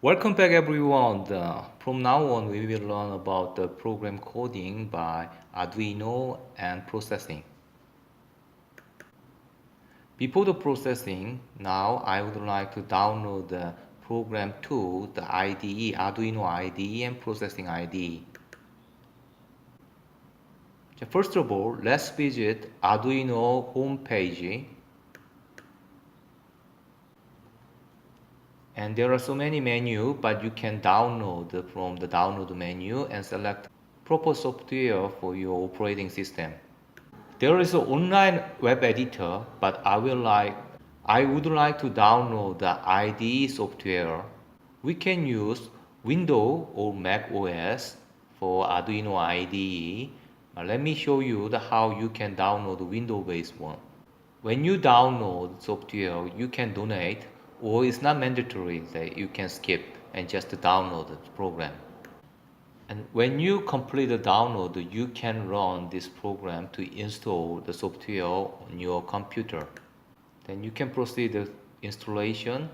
Welcome back everyone. From now on we will learn about the program coding by Arduino and processing. Before the processing, now I would like to download the program tool, the IDE, Arduino IDE and processing IDE. First of all, let's visit Arduino homepage. And there are so many menus, but you can download from the download menu and select proper software for your operating system. There is an online web editor, but I would like to download the IDE software. We can use Windows or Mac OS for Arduino IDE. Let me show you how you can download the Windows-based one. When you download software, you can donate, or it's not mandatory that you can skip and just download the program. And when you complete the download, you can run this program to install the software on your computer. Then you can proceed the installation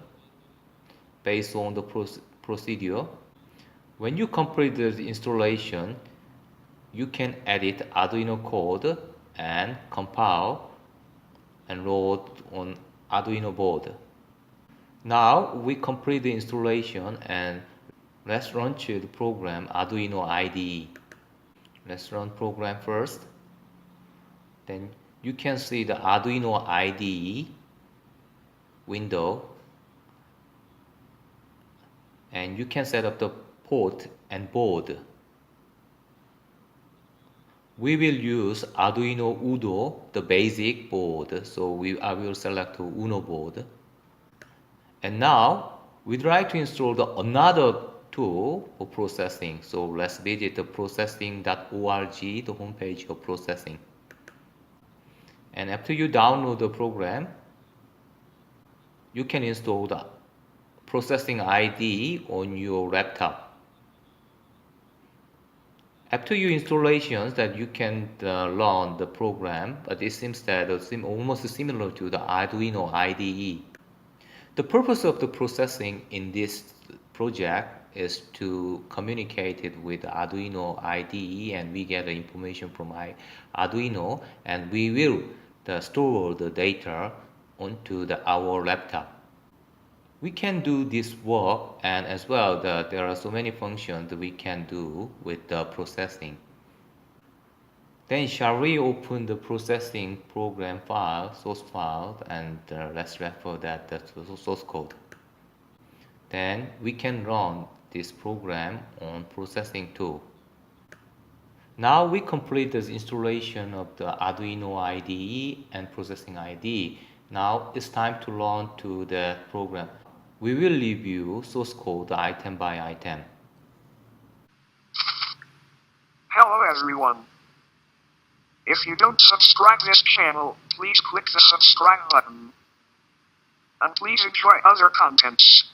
based on the procedure. When you complete the installation, you can edit Arduino code and compile and load on Arduino board. Now we complete the installation and let's launch the program Arduino IDE. Let's run program first. Then you can see the Arduino IDE window and you can set up the port and board. We will use Arduino Uno, the basic board, so I will select the Uno board. And now we'd like to install another tool for processing, so let's visit the processing.org, the homepage of processing. And after you download the program, you can install the processing IDE on your laptop. After your installations, that you can run the program, but it seems that it's almost similar to the Arduino IDE. The purpose of the processing in this project is to communicate it with Arduino IDE, and we get the information from Arduino, and we will store the data onto our laptop. We can do this work, and as well there are so many functions that we can do with the processing. Then shall we open the processing program file, source file, and let's refer that the source code. Then we can run this program on processing tool. Now we complete the installation of the Arduino IDE and processing IDE. Now it's time to run to the program. We will review source code item by item. Hello everyone. If you don't subscribe this channel, please click the subscribe button. And please enjoy other contents.